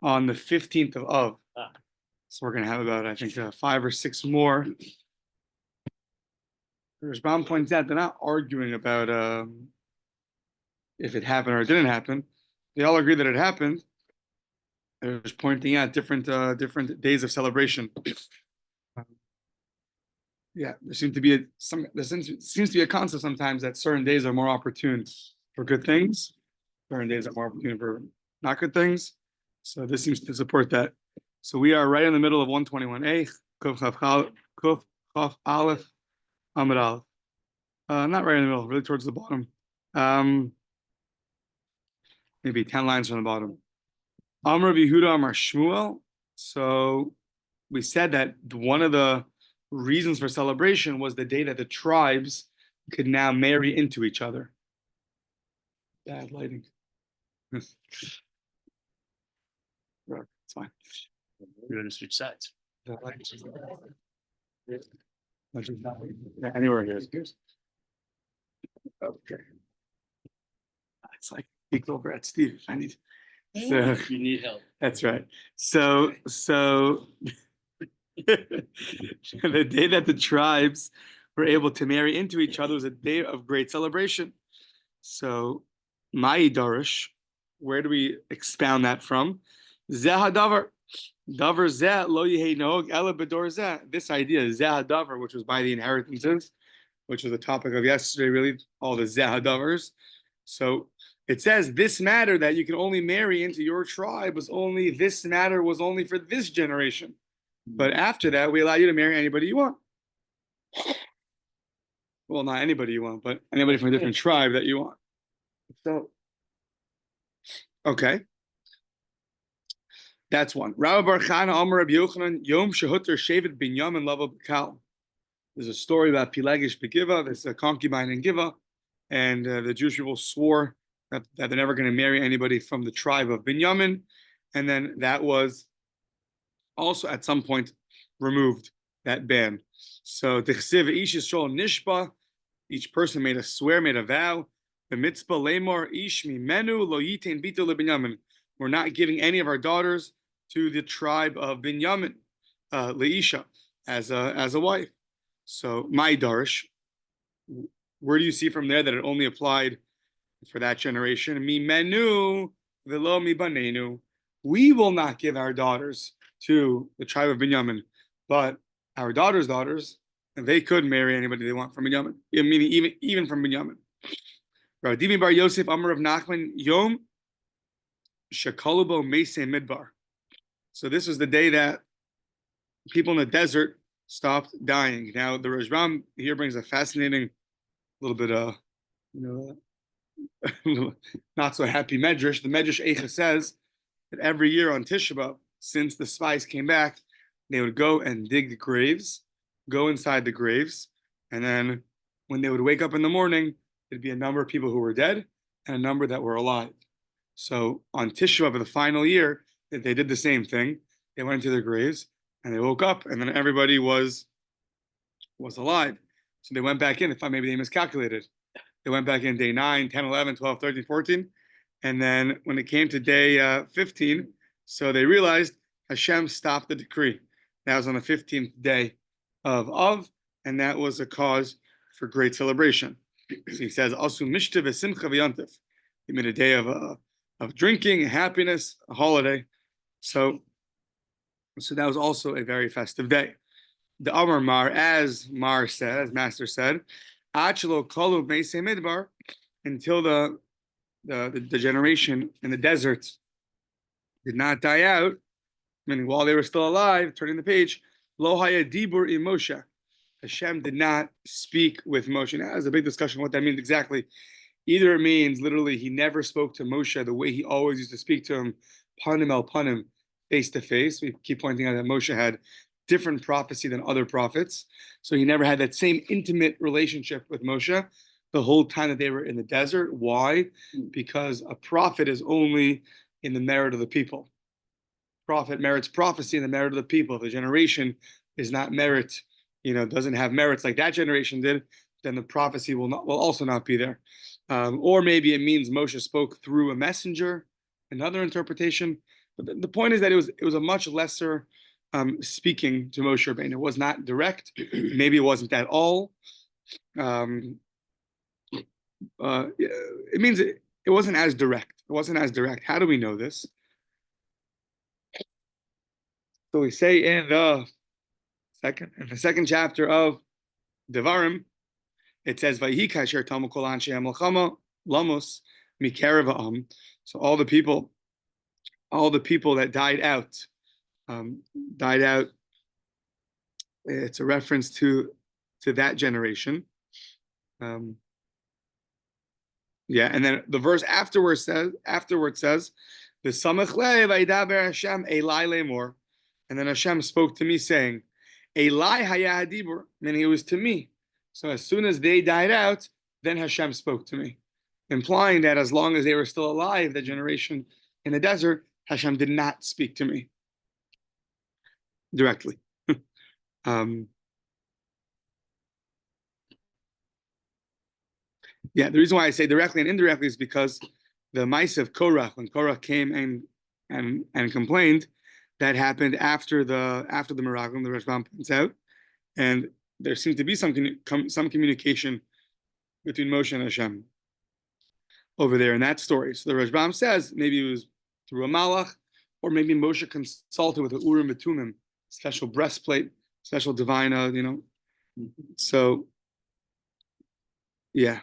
on the 15th of Av. So we're going to have about, I think, 5 or 6 more. Rashbam points out they're not arguing about if it happened or it didn't happen. They all agree that it happened. They're just pointing out different days of celebration. Yeah, there seems to be a concept sometimes that certain days are more opportune for good things. Certain days are more opportune for not good things. So this seems to support that. So we are right in the middle of 121a, Kuf Chaf Aleph Amud Aleph. Not right in the middle, really towards the bottom. Maybe 10 lines from the bottom. Amar Yehuda Amar Shmuel. So we said that one of the reasons for celebration was the day that the tribes could now marry into each other. Bad lighting. It's fine. You're going to switch sides. Anywhere here. Okay. It's like peek over at Steve if I need. So You need help. that's right. So the day that the tribes were able to marry into each other was a day of great celebration. So Mai Darish, where do we expound that from? Zeh Davar. Davar Zeh Lo Yehei Nog Ela B'Dor Zeh. This idea, Zeh Davar, which was by the inheritances, which was the topic of yesterday, really, all the Zeh Davars. So it says this matter that you can only marry into your tribe was only for this generation. But after that, we allow you to marry anybody you want. Well, not anybody you want, but anybody from a different tribe that you want. So, okay. That's one. Rabbi Bar Chana Amar Rabbi Yochanan Yom Shehuter Shevet Binyamin Lava B'Kal. There's a story about Pilegish Begiva. There's a concubine in Giva, and the Jewish people swore that they're never going to marry anybody from the tribe of Binyamin, and then that was also at some point removed, that ban. So Tichsiv Ish Yisrael Nishba, each person made a vow. The mitzvah lemor ish mimenu lo yitain bito leBinyamin. We're not giving any of our daughters to the tribe of Binyamin, leisha, as a wife. So my darish, where do you see from there that it only applied for that generation? Mimenu velo mibanenu. We will not give our daughters to the tribe of Binyamin, but our daughters, they could marry anybody they want from Binyamin, meaning even from Binyamin. Rabbi Bar Yosef Amar of Nachman Yom Shekolubo Meisei Midbar. So this was the day that people in the desert stopped dying. Now the Rashbam here brings a fascinating little bit of, not so happy medrash. The medrash Eicha says that every year on Tisha B'Av, since the spies came back, they would go and dig the graves, go inside the graves, and then when they would wake up in the morning, there'd be a number of people who were dead and a number that were alive. So on Tisha B'Av, the final year, they did the same thing. They went into their graves and they woke up, and then everybody was alive. So they went back in. They thought maybe they miscalculated. They went back in day 9, 10, 11, 12, 13, 14. And then when it came to day 15, so they realized Hashem stopped the decree. That was on the 15th day of Av, and that was a cause for great celebration. So he says, "Asu mishta v'simcha v'yantif." He made a day of drinking, happiness, a holiday. So that was also a very festive day. The Amar Mar, as Master said, Achelo Kolu Meisei Midbar, until the generation in the desert did not die out, meaning while they were still alive, turning the page, Lo Haya Dibur in Moshe. Hashem did not speak with Moshe. Now, there's a big discussion what that means exactly. Either it means literally he never spoke to Moshe the way he always used to speak to him, panim el panim, face to face. We keep pointing out that Moshe had different prophecy than other prophets. So he never had that same intimate relationship with Moshe the whole time that they were in the desert. Why? Because a prophet is only in the merit of the people. Prophet merits prophecy in the merit of the people. If the generation is not merit, doesn't have merits like that generation did, then the prophecy will also not be there. Or maybe it means Moshe spoke through a messenger, another interpretation. But the point is that it was a much lesser speaking to Moshe Rabbeinu. It was not direct. Maybe it wasn't at all. It means it wasn't as direct. It wasn't as direct. How do we know this? So we say in the second chapter of Devarim, it says, "Vayhi kasher tamu kol anshe hamilchama lamos mikerav ha'am." So all the people that died out. It's a reference to that generation. And then the verse afterwards says, "The samach le vaydaber Hashem Elai lemor," and then Hashem spoke to me saying, "Elai haya hadibur," meaning it was to me. So as soon as they died out, then Hashem spoke to me, implying that as long as they were still alive, the generation in the desert, Hashem did not speak to me directly. The reason why I say directly and indirectly is because the mice of Korach, when Korach came and complained, that happened after the Meraglim, the Rashbam points out, and there seemed to be some communication between Moshe and Hashem over there in that story. So the Rashbam says maybe it was through a malach, or maybe Moshe consulted with the Urim and Tumim, special breastplate, special divine, So, yeah.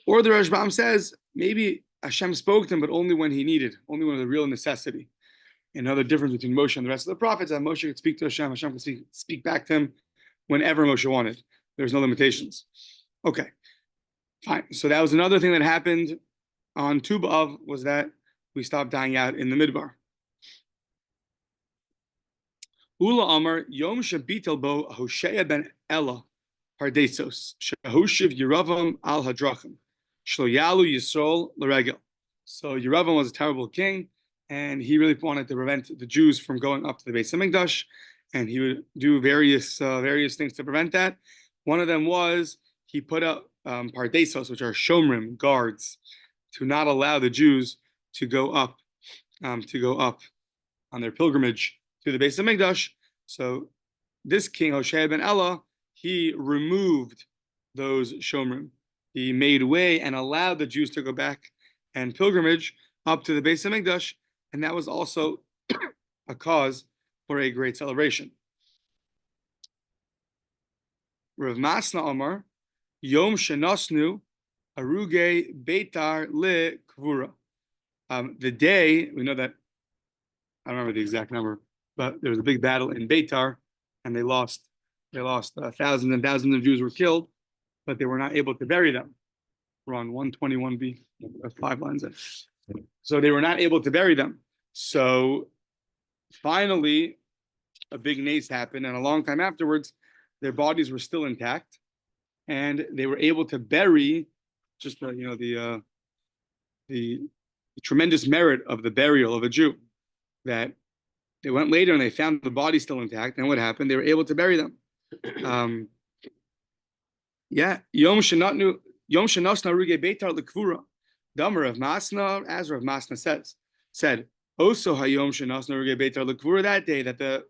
Or the Rashbam says maybe Hashem spoke to him, but only when he needed, only when it was a real necessity. Another difference between Moshe and the rest of the prophets, that Moshe could speak to Hashem, Hashem could speak back to him whenever Moshe wanted. There's no limitations. Okay, fine. So that was another thing that happened on Tu B'Av, was that we stopped dying out in the Midbar. Ula Amar Yom Shabitel Bo Hoshea ben Ella Pardesos Shahushiv Yeravam al Hadrachim Shloyalu Yisrael L'Regel. So Yeravam was a terrible king, and he really wanted to prevent the Jews from going up to the Beis Hamikdash, and he would do various things to prevent that. One of them was he put up Pardesos, which are Shomrim, guards, to not allow the Jews to go up on their pilgrimage to the Beis Hamikdash. So this king, Hoshea ben Ella, he removed those Shomrim. He made way and allowed the Jews to go back and pilgrimage up to the Beis Hamikdash, and that was also a cause for a great celebration. Rav Masna Amar, Yom Shenasnu Aruge Beitar Le Kvura. The day, we know that, I don't remember the exact number, but there was a big battle in Beitar, and they lost thousands and thousands of Jews were killed, but they were not able to bury them. We're on 121b, 5 lines in. So they were not able to bury them. So finally, a big nace happened, and a long time afterwards, their bodies were still intact, and they were able to bury just the tremendous merit of the burial of a Jew. That they went later and they found the body still intact, and what happened? They were able to bury them. Yom Shenasna Ruge Beitar L'Kvura. Damer of Masna, as Rav Masna said, also Hayom Shenasna Ruge Beitar L'Kvura, that day that the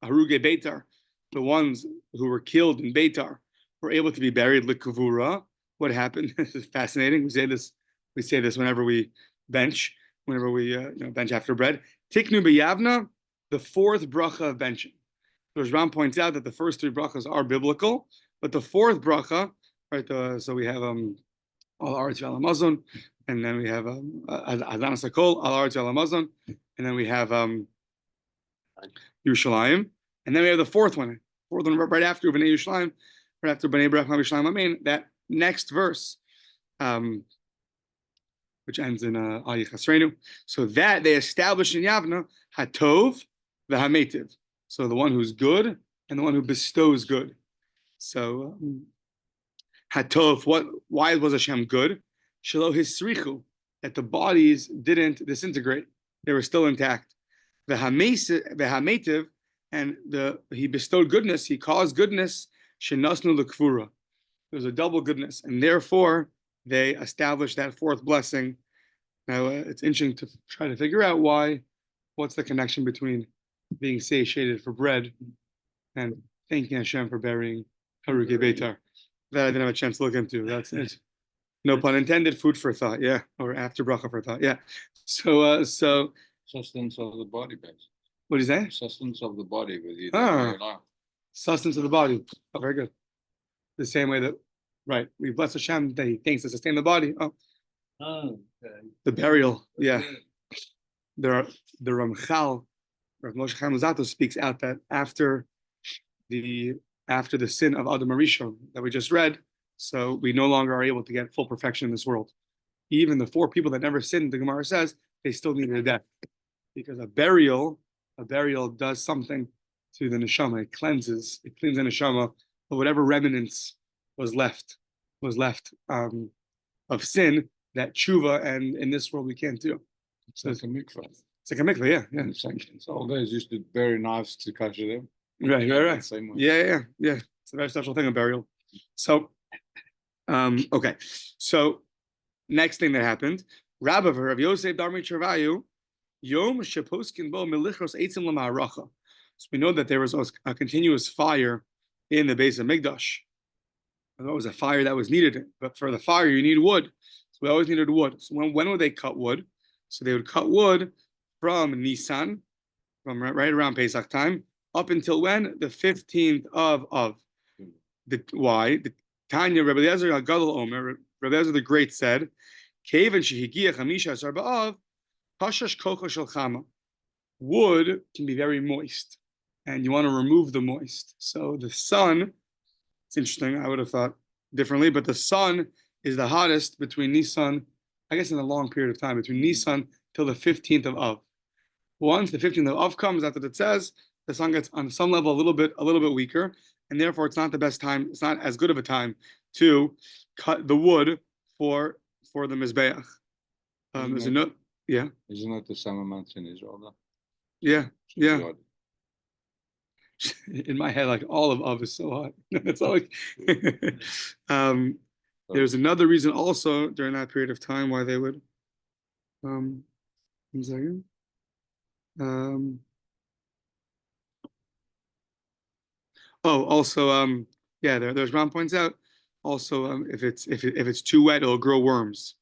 Haruge Beitar, the ones who were killed in Beitar, were able to be buried L'Kvura. What happened? This is fascinating. We say this whenever we bench after bread. Tiknu b'Yavna, the fourth bracha of benching. So Ram points out that the first 3 brachas are biblical, but the fourth bracha, right? So we have al Aretz Al Hamazon, and then we have Adana Sakol al Aretz Al Hamazon, and then we have Yerushalayim, and then we have the fourth one right after Bnei Yerushalayim, right after Bnei Berach Yerushalayim Amen. That next verse, which ends in Al Yichasreinu. So that they established in Yavna Hatov v'Hametiv. So the one who's good and the one who bestows good. So Hatov, why was Hashem good? Shelo Hisrichu, that the bodies didn't disintegrate; they were still intact. V'Hametiv, and he bestowed goodness. He caused goodness. Shenasnu L'Kvura. There's a double goodness, and therefore they established that fourth blessing. Now it's interesting to try to figure out why what's the connection between being satiated for bread and thanking Hashem for burying Haruki Beitar? That I didn't have a chance to look into. That's it. No pun intended. Food for thought. Yeah, or after bracha for thought. Yeah. So Sustenance of the body, basically. what do you say? Sustenance of the body with you. Sustenance of the body. Oh, very good. The same way that, right? We bless Hashem that He thinks to sustain the body. Oh, Okay. the burial. Yeah. The Ramchal, Rav Moshe Chaim Luzzatto speaks out that after the sin of Adam Arishon that we just read, so we no longer are able to get full perfection in this world. Even the 4 people that never sinned, the Gemara says, they still needed a death. Because a burial does something to the neshama. It cleans the neshama of whatever remnants was left of sin that tshuva and in this world we can't do. So it's a mikvah. It's like a mikvah, yeah. So all days used to bury knives to catch them. Right. Same way. Yeah. It's a very special thing, a burial. So, okay. So, next thing that happened, Rabbi Yosef Darmi Chervayu, Yom Sheposkin Bo Melichos Eitzim Lamaracha. So we know that there was a continuous fire in the base of Mikdash. That was a fire that was needed, but for the fire you need wood. So we always needed wood. So when would they cut wood? So they would cut wood from Nisan, from right around Pesach time, up until when? The 15th of. Why? The Tanya, Rabbi Eliezer Gadol Omer, Rabbi Eliezer the Great said, Kevan shehigia chamisha asar ba'av, pashash kocha shel chama. Wood can be very moist, and you want to remove the moist. So the sun, it's interesting, I would have thought differently, but the sun is the hottest between Nisan, I guess in a long period of time, between Nisan till the 15th of Av. Once the 15th of Av comes, that's what it says, the sun gets on some level a little bit weaker, and therefore it's not the best time, it's not as good of a time to cut the wood for the Mizbeach. Isn't it the summer months in Israel, though? Yeah. In my head, like all of Av is so hot. It's all like there's another reason also during that period of time why they would one second. There's Ron points out also if it's too wet, it'll grow worms.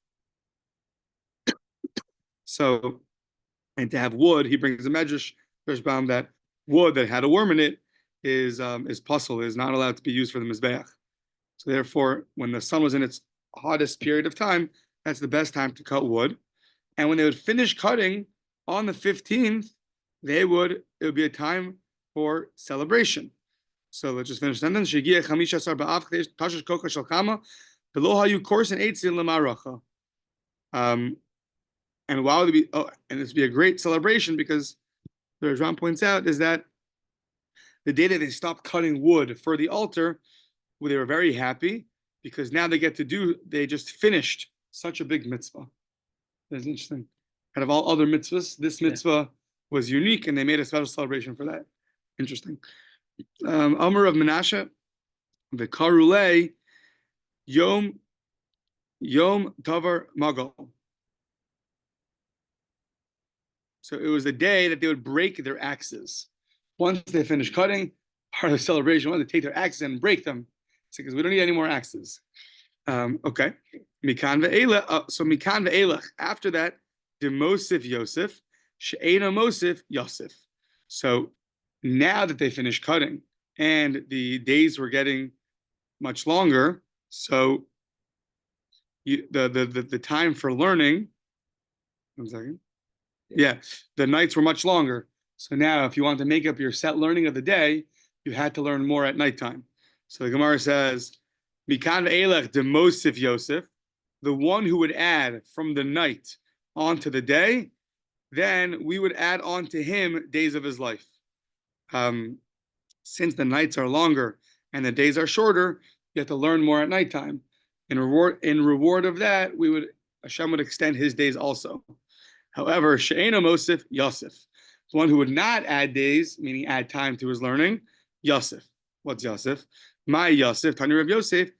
So, and to have wood, he brings a medrash. There's bound that wood that had a worm in it is puzzle, is not allowed to be used for the mizbeach. So therefore, when the sun was in its hottest period of time, that's the best time to cut wood. And when they would finish cutting on the 15th, it would be a time for celebration. So let's just finish the sentence. And why would it be? Oh, and this would be a great celebration because, as Ron points out, is that the day that they stopped cutting wood for the altar, they were very happy because now they just finished such a big mitzvah. That's interesting. Out of all other mitzvahs, this mitzvah was unique, and they made a special celebration for that. Interesting. Amar of Menashe, the Karule, Yom Tavar Magal. So it was the day that they would break their axes. Once they finished cutting, part of the celebration was to take their axes and break them. It's because we don't need any more axes. Okay. Mikan ve'elach. So Mikan ve'elach. After that, the Mosif Yosef, She'ena Mosif Yosef. So now that they finished cutting and the days were getting much longer, so the time for learning. 1 second. Yeah, the nights were much longer. So now, if you want to make up your set learning of the day, you had to learn more at nighttime. So the Gemara says, Mikan ve'elech de Mosif Yosef, the one who would add from the night onto the day, then we would add on to him days of his life. Since the nights are longer and the days are shorter, you have to learn more at nighttime. In reward of that, Hashem would extend his days also. However, She'ena Mosif Yosef, the one who would not add days, meaning add time to his learning, Yosef. What's Yosef? My Yosef, Tanya Rav Yosef,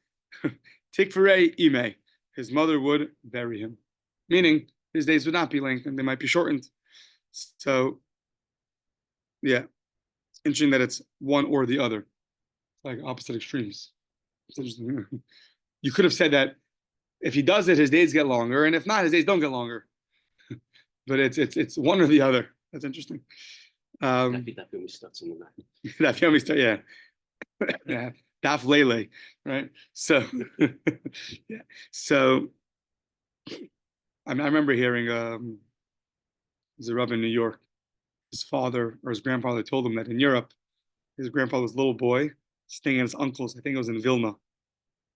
Tikvarei Ime. His mother would bury him, meaning his days would not be lengthened; they might be shortened. So Yeah. Interesting that it's one or the other. It's like opposite extremes. It's interesting. You could have said that if he does it, his days get longer, and if not, his days don't get longer. But it's one or the other. That's interesting. Daf Yomi starts in the night. Daf Yomi start, yeah. Yeah. Daf Lele, right? So yeah. So I remember hearing there's a rabbi in New York. His father or his grandfather told him that in Europe, his grandfather was a little boy staying at his uncle's. I think it was in Vilna,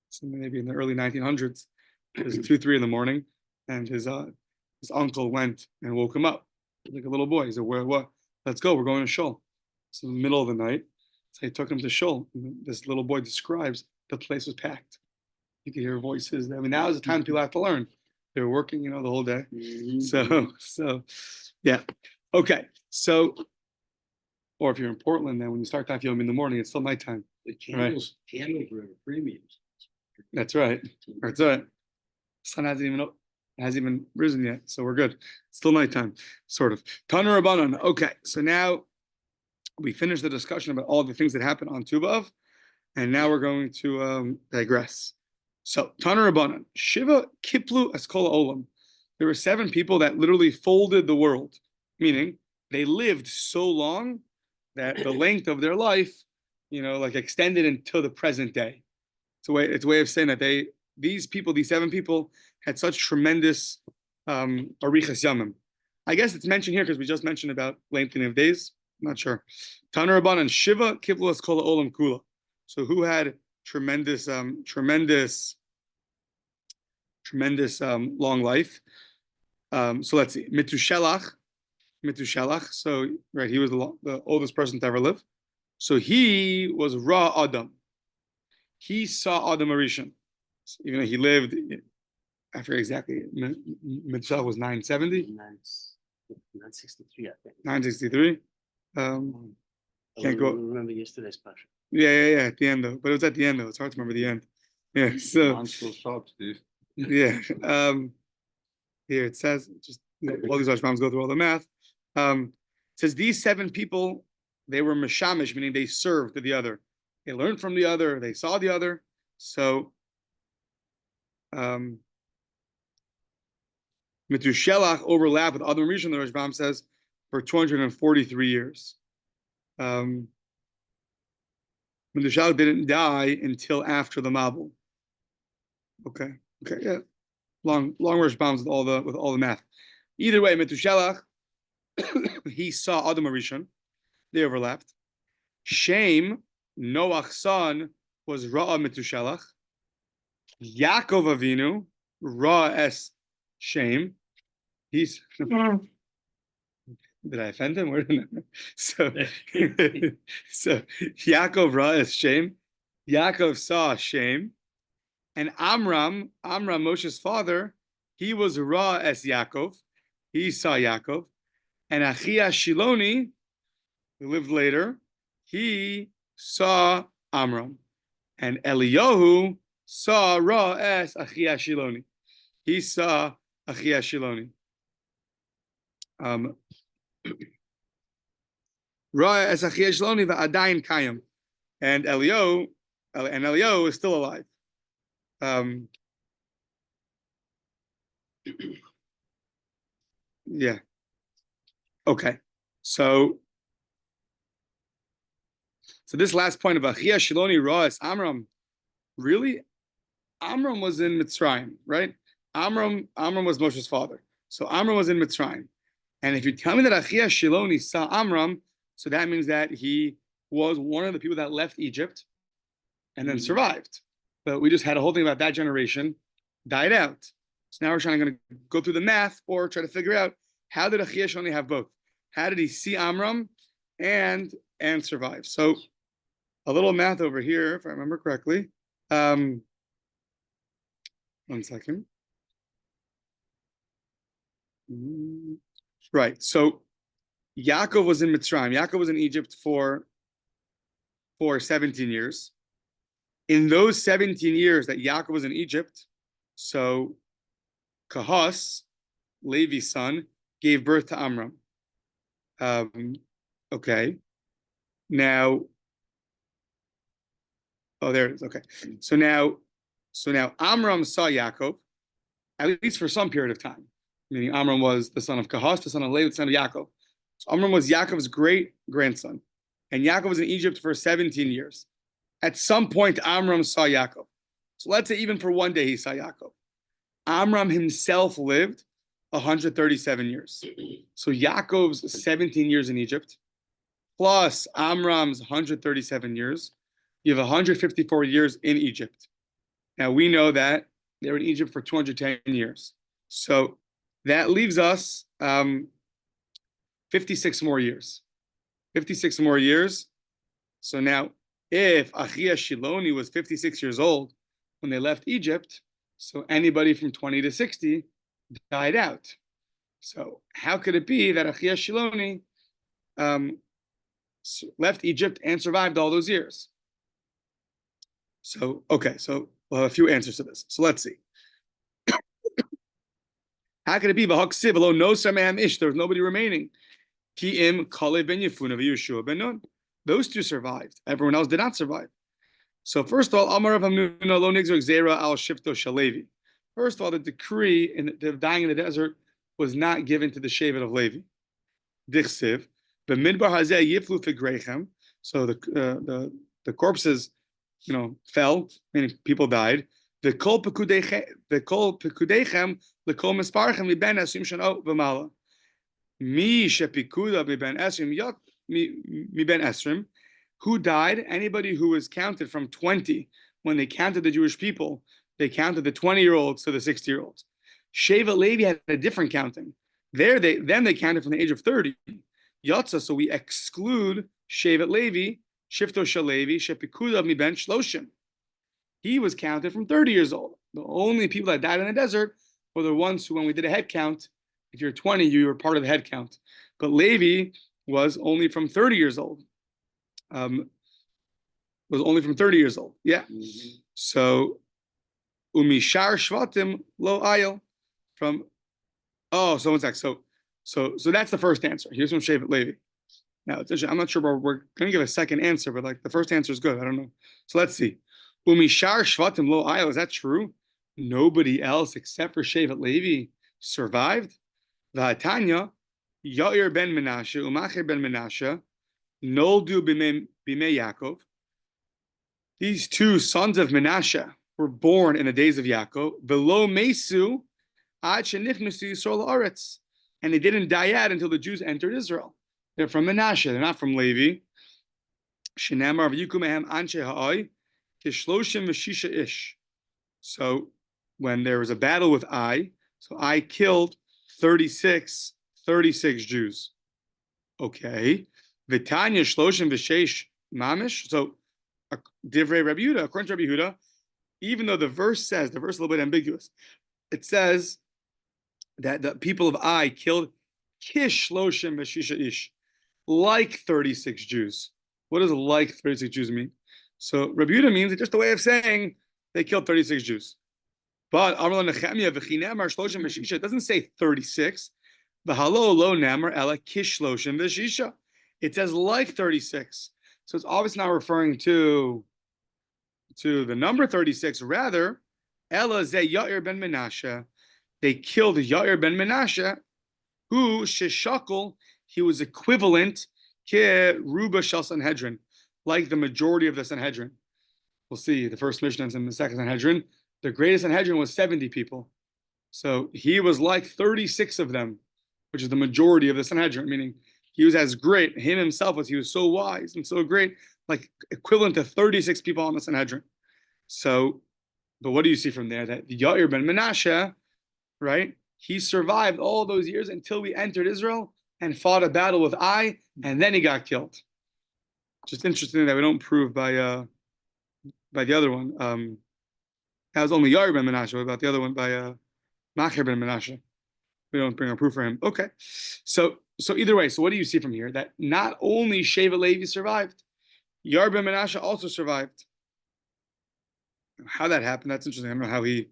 so maybe in the early 1900s. It was 2, 3 in the morning, and his uncle went and woke him up like a little boy. He said, "Where? What? Let's go. We're going to shul." So in the middle of the night, so he took him to shul. And this little boy describes the place was packed. You could hear voices. I mean, now is the time people have to learn. They were working, the whole day. So, yeah. Okay. So, or if you're in Portland, then when you start Daf Yomi in the morning, it's still nighttime. The candles are a premium. That's right. That's right. Sun hasn't even risen yet, so we're good. Still nighttime, sort of. Tana Rabbanan. Okay, so now we finished the discussion about all the things that happened on Tu B'Av, and now we're going to digress. So Tana Rabbanan, Shiva Kiplu Eskola Olam. There were 7 people that literally folded the world, meaning they lived so long that the length of their life, like extended until the present day. It's a way of saying that these 7 people had such tremendous arichas yamim. I guess it's mentioned here because we just mentioned about lengthening of days. I'm not sure. Tana Rabbanan Shiva Kiplu Eskola Olam Kula. So who had tremendous long life? So let's see. Metushelach. So right, he was the oldest person to ever live. So he was Ra Adam. He saw Adam Arishan. So, even though he lived, I forget exactly. Metushelach was 970. 963, I think. 963. Can't go. Remember yesterday's passion. Yeah. At the end though, but it was at the end though. It's hard to remember the end. Yeah. So. I'm still sharp, Steve. Yeah. Here it says, just all these Rashbams go through all the math. It says these 7 people, they were mashamish, meaning they served to the other. They learned from the other. They saw the other. So, Metushelach overlapped with Adam Rishon, the Rashbam says, for 243 years. Metushelach didn't die until after the Mabul. Okay, yeah. Long Rashbams with all the math. Either way, Metushelach, he saw Adam Rishon. They overlapped. Shem, Noach's son, was Ra'a Metushelach. Yaakov Avinu, Ra es Shem. Did I offend him? So Yaakov Ra es Shem. Yaakov saw Shem. And Amram, Moshe's father, he was Ra es Yaakov. He saw Yaakov. And Achia Shiloni, who lived later, he saw Amram. And Eliyahu saw Ra es Achia Shiloni. He saw Achia Shiloni. Ra es Achia Shiloni va'adayin kayim. And Eliyahu is still alive. Yeah. Okay. So this last point of Achia Shiloni Ra es Amram, really, Amram was in Mitzrayim, right? Amram was Moshe's father. So Amram was in Mitzrayim. And if you tell me that Achia Shiloni saw Amram, so that means that he was one of the people that left Egypt and then survived. But we just had a whole thing about that generation died out. So now we're going to go through the math or try to figure out, how did Achia Shiloni have both? How did he see Amram and survive? So a little math over here, if I remember correctly. 1 second. Right. So Yaakov was in Mitzrayim. Yaakov was in Egypt for 17 years. In those 17 years that Yaakov was in Egypt, so Kahas, Levi's son, gave birth to Amram. Okay. Now, oh, there it is. Okay. So now Amram saw Yaakov, at least for some period of time. Meaning Amram was the son of Kahas, the son of Levi, the son of Yaakov. So Amram was Yaakov's great grandson. And Yaakov was in Egypt for 17 years. At some point, Amram saw Yaakov. So let's say even for one day he saw Yaakov. Amram himself lived 137 years. So Yaakov's 17 years in Egypt, plus Amram's 137 years, you have 154 years in Egypt. Now we know that they were in Egypt for 210 years. So that leaves us 56 more years. 56 more years. So now, if Achia Shiloni was 56 years old when they left Egypt, so anybody from 20 to 60 died out. So how could it be that Achia Shiloni left Egypt and survived all those years? So, okay, so we'll have a few answers to this. So let's see. How could it be? No ish. There was nobody remaining. Ki'im Kollel ben Yefuna v'Yeshua ben Nun. Those two survived. Everyone else did not survive. So first of all, Amar Rav Hamnuna lo nigzor gzeira al shifto shalevi. First of all, the decree in the dying in the desert was not given to the Shevet of Levi. Dichsiv b'midbar hazeh yiflu figreichem. So the corpses, fell, meaning people died. The kol pekudechem lekol misparchem miben esim shana v'mala. Mi shepikuda miben esrim yot miben esrim. Who died? Anybody who was counted from 20. When they counted the Jewish people, they counted the 20-year-olds to the 60-year-olds. Shevet Levi had a different counting. They counted from the age of 30. Yotza, so we exclude Shevet Levi, Shifto Shalevi, Shepikuda miben shloshim. He was counted from 30 years old. The only people that died in the desert were the ones who, when we did a head count, if you're 20, you were part of the head count. But Levi was only from 30 years old. Yeah. So, umishar shvatim lo ayel. So one sec. So that's the first answer. Here's from Shevet Levi. Now, I'm not sure, but we're going to give a second answer, but the first answer is good. I don't know. So let's see. Umishar shvatim lo ayel. Is that true? Nobody else except for Shevet Levi survived. V'hatanya Yair ben Menashe Umachir ben Menashe noldu b'mei Yaakov. These two sons of Menashe were born in the days of Yaakov. V'lo mesu ad shenichnasu Yisrael la'aretz, and they didn't die out until the Jews entered Israel. They're from Menashe. They're not from Levi. Shenamar v'yikum mehem anshe ha'oi kishloshim v'shisha ish. So when there was a battle with Ai, so Ai killed 36 Jews. Okay. V'tanya shloshim v'sheish mamish. So divrei Rabbi Yehuda, according to Rabbi Yehuda, even though the verse is a little bit ambiguous, it says that the people of Ai killed kish shloshim v'shisha ish, like 36 Jews. What does like 36 Jews mean? So Rabbi Yehuda means it's just a way of saying they killed 36 Jews. But it doesn't say 36. It says like 36. So it's obviously not referring to the number 36. Rather, Ella ze Yair ben Menashe. They killed Yair ben Menashe, who sheshakol, he was equivalent ke ruba shel Sanhedrin, like the majority of the Sanhedrin. We'll see the first Mishnah and the second Sanhedrin. The greatest Sanhedrin was 70 people. So he was like 36 of them, which is the majority of the Sanhedrin, meaning he was as great, he was so wise and so great, like equivalent to 36 people on the Sanhedrin. So, but what do you see from there? That Yair ben Menashe, right? He survived all those years until we entered Israel and fought a battle with Ai, and then he got killed. Just interesting that we don't prove by the other one. That was only Yair ben Menashe. What about the other one by Machir ben Menashe? We don't bring a proof for him. Okay. So either way, so what do you see from here? That not only Shevet Levi survived, Yair ben Menashe also survived. How that happened, that's interesting. I don't know how he,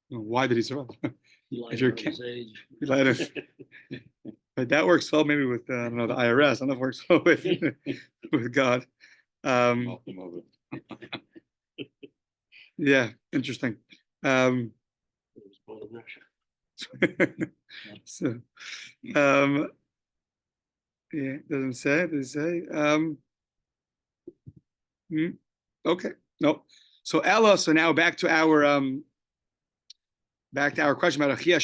why did he survive? if you're but that works well maybe with I don't know, the IRS. I don't know if it works well with with God. Yeah, interesting. So, yeah, doesn't say. Does it say? Okay, no. So Ella. So now back to our question about Achia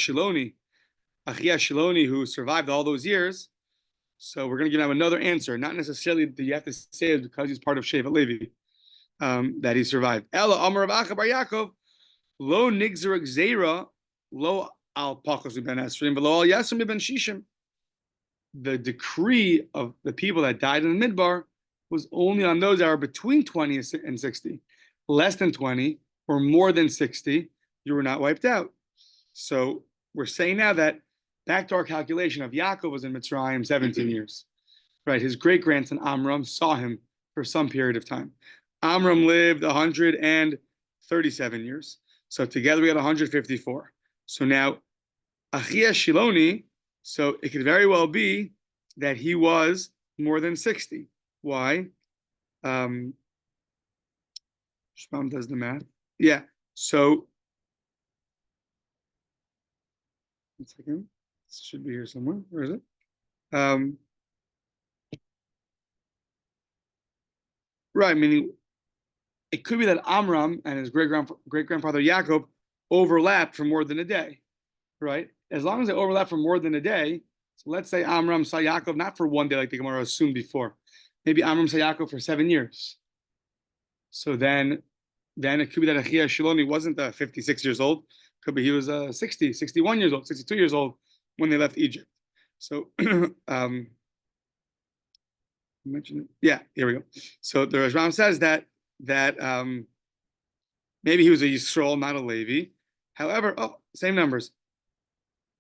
Shiloni, who survived all those years. So we're going to give him another answer. Not necessarily that you have to say it because he's part of Shevet Levi that he survived. Ella Amar Rav Acha Bar Yaakov Lo Nigzer Gzeira Lo Al Pachos Ben Esrim Lo Al Yasrim Ben Shishim. The decree of the people that died in the Midbar was only on those that are between 20 and 60. Less than 20 or more than 60, you were not wiped out. So we're saying now that back to our calculation of Yaakov was in Mitzrayim 17 years. Right? His great-grandson Amram saw him for some period of time. Amram lived 137 years. So together we had 154. So now Achia Shiloni, so it could very well be that he was more than 60. Why? Shpam does the math. Yeah. So, 1 second. This should be here somewhere. Where is it? Right. Meaning, it could be that Amram and his great grandfather Yaakov overlapped for more than a day. Right. As long as they overlap for more than a day. So let's say Amram saw Yaakov not for one day, like the Gemara assumed before. Maybe Amram saw Yaakov for 7 years. So then it could be that Achia Shiloni wasn't 56 years old. Could be he was 60, 61 years old, 62 years old when they left Egypt. So, mention it. Yeah, here we go. So the Rashbam says that maybe he was a Yisrael, not a Levi. However, same numbers.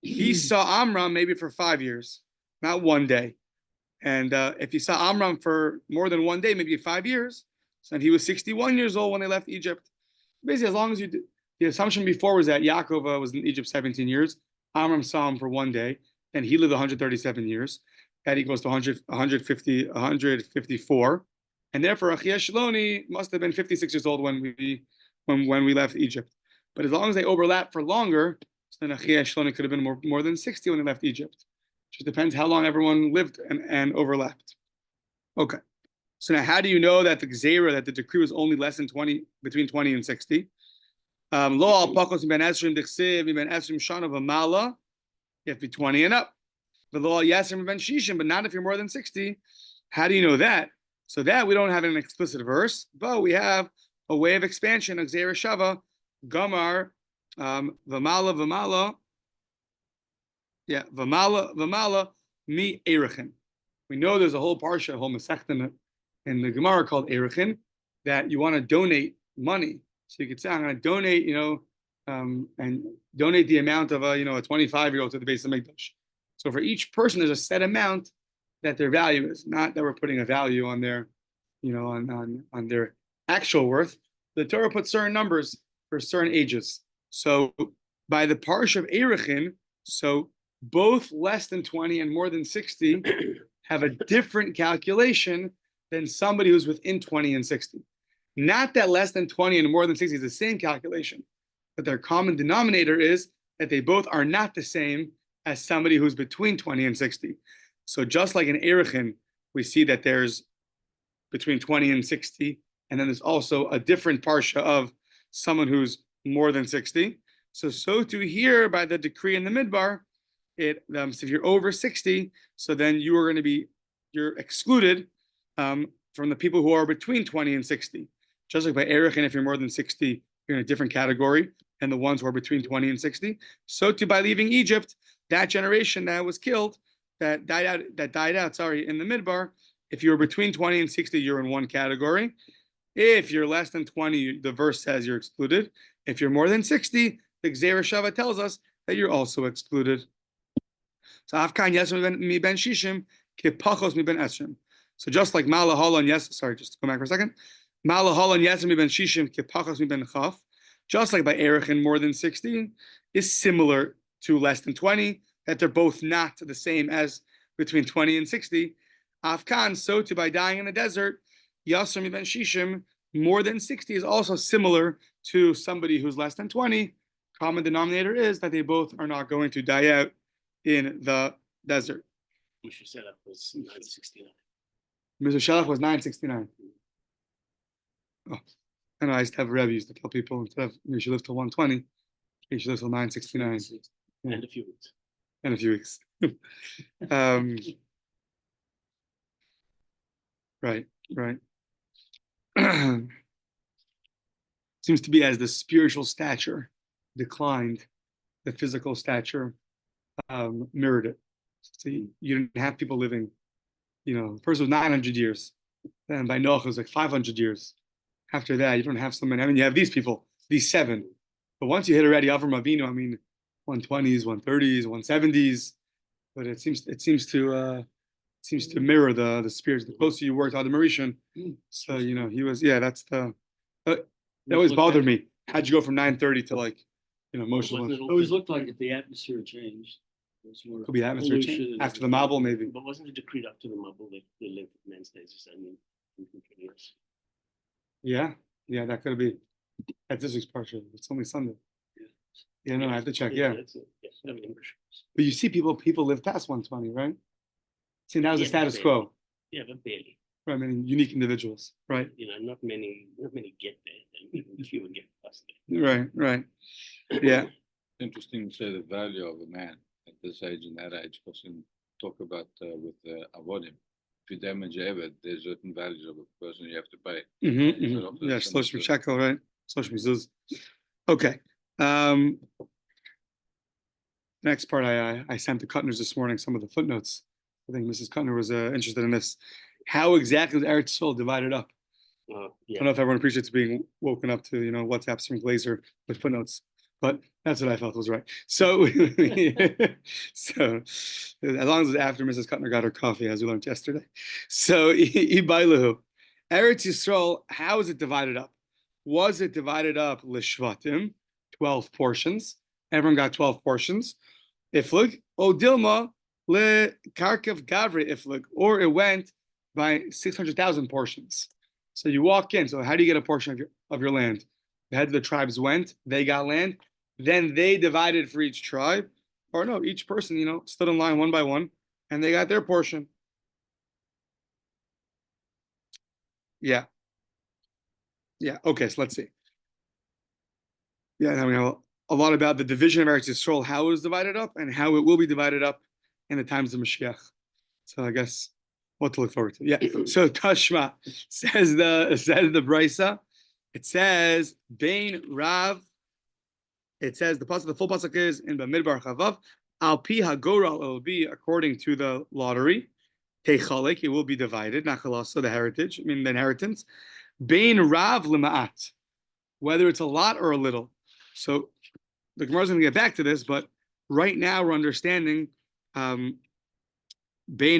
He saw Amram maybe for 5 years, not one day. And if he saw Amram for more than one day, maybe 5 years, so then he was 61 years old when they left Egypt. Basically, as long as the assumption before was that Yaakov was in Egypt 17 years, Amram saw him for one day, and he lived 137 years. That equals to 154. And therefore, Achia Shiloni must have been 56 years old when we left Egypt. But as long as they overlap for longer, so then Achia Shiloni could have been more than 60 when they left Egypt. Just depends how long everyone lived and overlapped. Okay. So now how do you know that the Gzeira, that the decree was only less than 20, between 20 and 60? Lo al pakos ben esrim dechsiv ben esrim shana v'mala. You have to be 20 and up. But lo al yasrim ben shishim, but not if you're more than 60. How do you know that? So that we don't have an explicit verse, but we have a way of expansion of Gzeira Shava, Gamar, v'mala. Yeah, v'mala mi erichin. We know there's a whole parsha, a whole mesechta in the Gemara called erichin, that you want to donate money. So you could say, I'm going to donate, and donate the amount of a 25-year-old to the Beis Hamikdash. So for each person, there's a set amount that their value is. Not that we're putting a value on their, on their actual worth. The Torah puts certain numbers for certain ages. So by the parsha of erichin, so both less than 20 and more than 60 have a different calculation than somebody who's within 20 and 60. Not that less than 20 and more than 60 is the same calculation, but their common denominator is that they both are not the same as somebody who's between 20 and 60. So just like in erichin, we see that there's between 20 and 60, and then there's also a different parsha of someone who's more than 60. So too here by the decree in the Midbar, so if you're over 60, so then you're excluded from the people who are between 20 and 60. Just like by erichin, if you're more than 60, you're in a different category, and the ones who are between 20 and 60. So too by leaving Egypt, that generation that was killed, that died out, in the Midbar, if you're between 20 and 60, you're in one category. If you're less than 20, the verse says you're excluded. If you're more than 60, the Gzeira Shava tells us that you're also excluded. So Afkan Yesrim mi ben Shishim, Kipachos mi ben Esrim. So just like Malahala and just go back for a second. Malahala and Yesrim mi ben Shishim, Kipachos mi ben Chaf. Just like by erichin more than 60 is similar to less than 20, that they're both not the same as between 20 and 60. Afkan, so to by dying in the desert, Yasser ben Shishim, more than 60 is also similar to somebody who's less than 20. Common denominator is that they both are not going to die out in the desert. Mr. Shelach was 969. Mr. Shelach was 969. Oh, I know I used to have Rebbe used to tell people instead of you should live till 120, you should live till 969. And a few weeks. In a few weeks. Right. Seems to be as the spiritual stature declined, the physical stature mirrored it. So you didn't have people living, first it was 900 years. Then by Noach it was like 500 years. After that, you don't have so many. I mean, you have these people, these 7. But once you hit already Avram Avinu, 120s, 130s, 170s. But it seems to mirror the spirits. The closer you were to Adam Rishon, so he was. Yeah, that's the. That always bothered me. How'd you go from 930 to Moshe? It always looked like if the atmosphere changed. Could be atmosphere change after the Mabul, maybe. But wasn't it decreed after the Mabul that they lived in men's days? Years. Yeah, that could be. That's this week's parsha. It's only Sunday. Yeah, no, I have to check. Yeah. But you see, people live past 120, right? See, now the status barely. quo. Yeah, but barely. Right, I mean, unique individuals, right? Not many get there, and even few get past there. Right. Yeah. Interesting to say the value of a man at this age and that age, because in talk about with avodim, if you damage Eved, there's certain values of a person you have to pay. Yeah, Shloshim shekel, right? Shloshim zuz. Okay. Next part, I sent to Kuttner's this morning some of the footnotes. I think Mrs. Kuttner was interested in this. How exactly was Eretz Yisrael divided up? Yeah. I don't know if everyone appreciates being woken up to WhatsApps from Gleizer with footnotes, but that's what I felt was right. So, so as long as it's after Mrs. Kuttner got her coffee, as we learned yesterday. So, Ibailahu, Eretz Yisrael, how is it divided up? Was it divided up l'shvatim, 12 portions? Everyone got 12 portions. Iflig, o dilma le karkev gavre iflig, or it went by 600,000 portions. So you walk in. So how do you get a portion of your land? The heads of the tribes went, they got land, then they divided for each tribe, or no, each person, stood in line one by one, and they got their portion. Yeah. Okay, so let's see. Yeah, now we know a lot about the division of Eretz Yisrael, how it was divided up, and how it will be divided up in the times of Mashiach. So I guess what to look forward to. Yeah. So Tashma says the Brisa. It says Bain Rav. It says the full pasuk is in Bamidbar Chavav. Al pi hagora, it will be according to the lottery. Techalek, it will be divided. Nachalasa, the heritage. The inheritance. Bain Rav lema'at, whether it's a lot or a little. So the Gemara is going to get back to this, but right now we're understanding Bain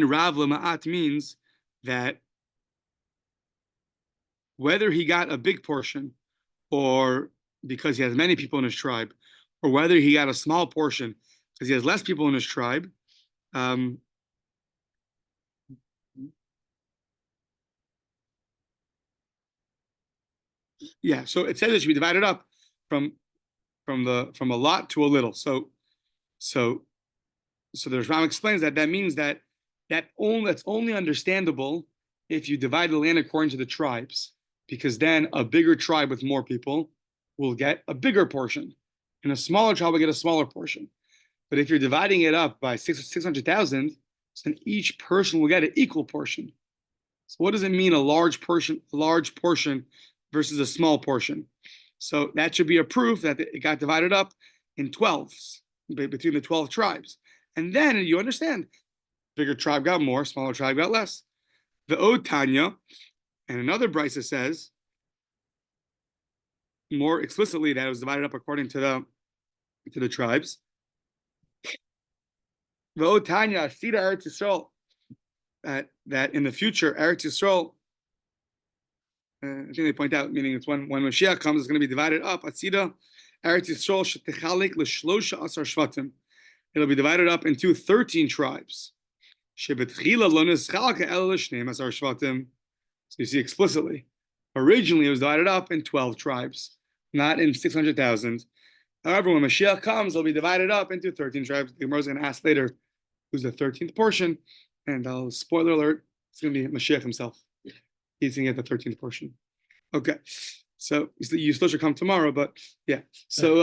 Rav lema'at means that whether he got a big portion or because he has many people in his tribe, or whether he got a small portion because he has less people in his tribe, yeah, so it says it should be divided up from a lot to a little. So the Rambam explains that means that's only understandable if you divide the land according to the tribes, because then a bigger tribe with more people will get a bigger portion, and a smaller tribe will get a smaller portion. But if you're dividing it up by 600,000, then each person will get an equal portion. So what does it mean, a large portion versus a small portion? So that should be a proof that it got divided up in 12s between the 12 tribes. And then you understand, bigger tribe got more, smaller tribe got less. The Od Tanya, and another brisa says more explicitly that it was divided up according to the tribes. The Od Tanya, Sida Eretz Yisrael, that in the future Eretz Yisrael, I think they point out, meaning it's when Mashiach comes, it's going to be divided up. Atzida Eretz Yisrael shetechalik l'shlosha asar shvatim. it'll be divided up into 13 tribes. So you see explicitly, originally it was divided up in 12 tribes, not in 600,000. However, when Mashiach comes, it'll be divided up into 13 tribes. The Gemara is going to ask later who's the 13th portion, and spoiler alert, it's going to be Mashiach himself. He's going to get the 13th portion. Okay, so you still should come tomorrow, but yeah. So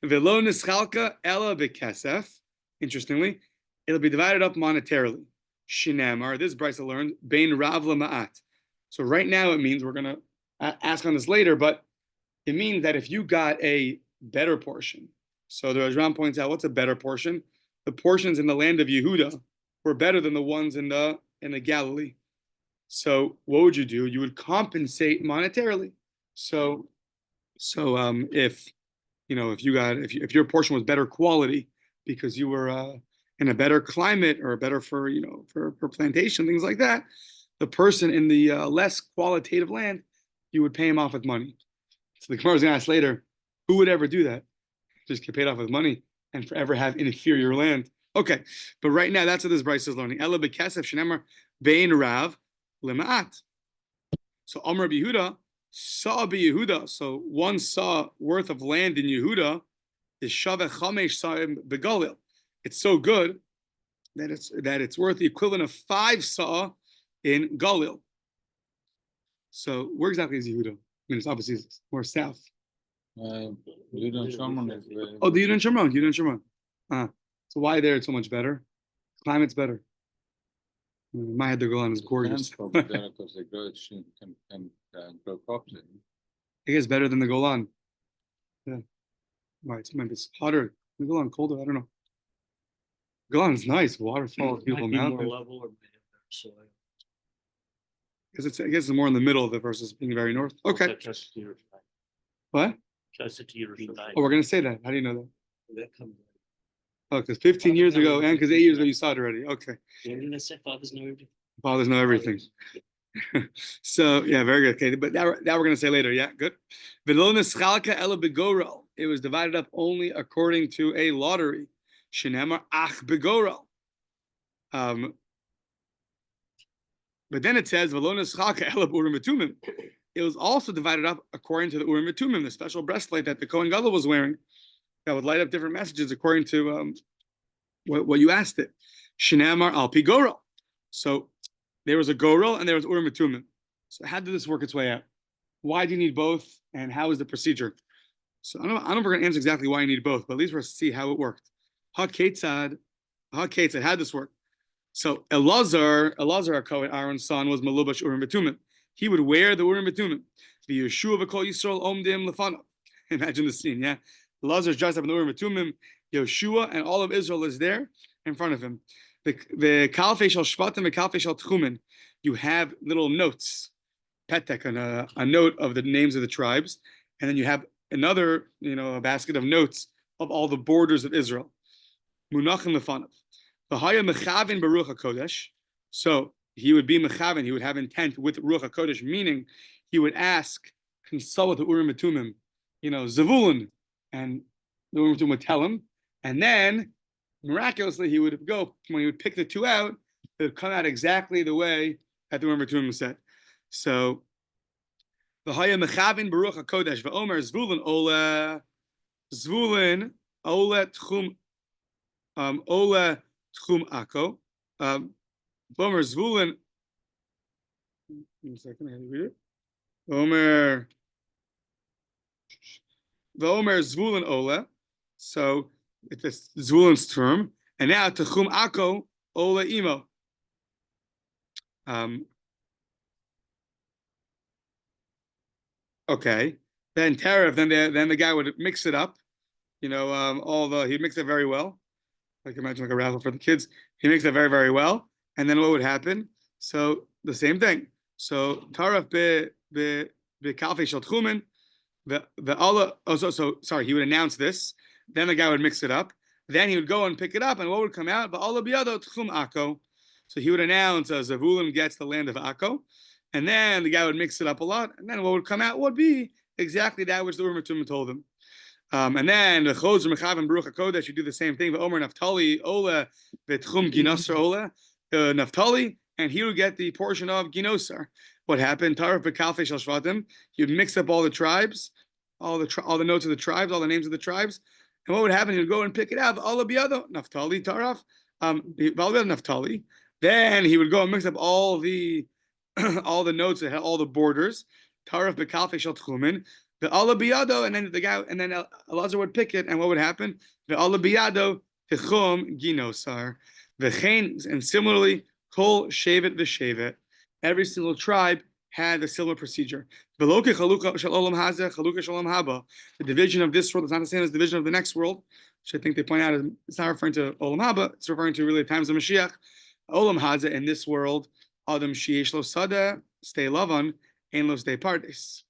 velo nischalka ela bekesef. Interestingly, it'll be divided up monetarily. Shinamar, this Bryce learned, bein rav lema'at. So right now it means, we're going to ask on this later, but it means that if you got a better portion, so the Rajram points out, what's a better portion? The portions in the land of Yehuda were better than the ones in the Galilee. So what would you do? You would compensate monetarily. So if your portion was better quality because you were in a better climate or better for plantation, things like that, the person in the less qualitative land, you would pay him off with money. So the Gemara is going to ask later, who would ever do that? Just get paid off with money and forever have inferior land. Okay, but right now that's what this Bryce is learning. Ela bekesef shenemar bein rav lema'at. So Amr Yehuda saw Yehuda. So one saw worth of land in Yehuda is shaveh chamesh sa'im begalil. It's so good that it's worth the equivalent of 5 saw in Galil. So where exactly is Yehuda? I mean, it's obviously more south. Yudin Shomron is very. Oh, the Yudin Shomron. So why there it's so much better? Climate's better. My head, the Golan is gorgeous. Because they grow can grow crops in. I guess better than the Golan. Yeah. Right. Maybe it's hotter. The Golan colder. I don't know. Golan is nice. Waterfalls, beautiful mountains. More level or soil. I guess it's more in the middle of it versus being very north. Okay. What? Oh, we're gonna say that. How do you know that? Oh, because 15 years ago and because 8 years ago you saw it already. Okay. Fathers know everything. Fathers know everything. So yeah, very good. Okay, but that we're gonna say later. Yeah, good. It was divided up only according to a lottery. Shenamar ach begorel. But then it says, it was also divided up according to the Urim and Tumim, the special breastplate that the Kohen Gadol was wearing, that would light up different messages according to what you asked it. Shinamar al pi gorel. So there was a gorel and there was Urim and Tumim. So how did this work its way out? Why do you need both, and how is the procedure? So I don't know if we're going to answer exactly why you need both, but at least we're going to see how it worked. How did this work? So Elazar, our Kohen, Aaron's son, was Malubash Urim Betumim. He would wear the Urim Betumim. The Yeshua v'Kol Yisrael omdim lefanav. Imagine the scene, yeah. Elazar's dressed up in the Urim Betumim. Yeshua and all of Israel is there in front of him. The Kalfei Shal Shvatim, the Kalfei Shal Tchumen. You have little notes, petek, a note of the names of the tribes, and then you have another, a basket of notes of all the borders of Israel. Munachim lefanav. So he would be mechaven, he would have intent with Ruach HaKodesh, meaning he would consult with the Urim and Tumim, Zavulun, and the Urim and Tumim would tell him, and then miraculously he would go, when he would pick the two out, it would come out exactly the way that the Urim and Tumim said. So the Haya mechaven Baruch HaKodesh v'omer Zvulun Ola Tchum Ola Tchum Ako. Bomer Zvulun. One second, I have to read it. Bomer Zvulun Ola. So it's Zvulun's term. And now Tchum Ako Ola Imo. Okay. Then tariff. Then the guy would mix it up. He'd mix it very well. Like imagine like a raffle for the kids. He makes that very, very well. And then what would happen? So the same thing. So taraf be kalfei shel tchumen, the Allah. Sorry, he would announce this. Then the guy would mix it up. Then he would go and pick it up, and what would come out? But Allah biyado tchum ako. So he would announce Zavulun gets the land of Akko, and then the guy would mix it up a lot, and then what would come out would be exactly that which the Urim and Tumim told him. And then the Chozer Mechav and Baruch HaKodesh, you do the same thing. Omer Naftali Ola V'Tchum Ginosar Ola Naftali, and he would get the portion of Ginosar. What happened? Taraf B'Kalfei Shel Shvatim. You'd mix up all the tribes, all the notes of the tribes, all the names of the tribes. And what would happen? He'd go and pick it out. Allah Biyado Naftali Taraf Naftali. Then he would go and mix up all the notes that had all the borders. Taraf B'Kalfei Shel Tchumin. The Allah Biyado, and then the guy, and then Elazar would pick it, and what would happen? The Allah Biyado Tichum Ginosar. And similarly, Kol Shevet v'Shevet. Every single tribe had a similar procedure. The division of this world is not the same as the division of the next world, which I think they point out it's not referring to Olam Haba, it's referring to really the times of Mashiach. Olam Haza in this world, Adam Shiesh Lo Sada, stay Lavan, Ein Lo Stay Pardes.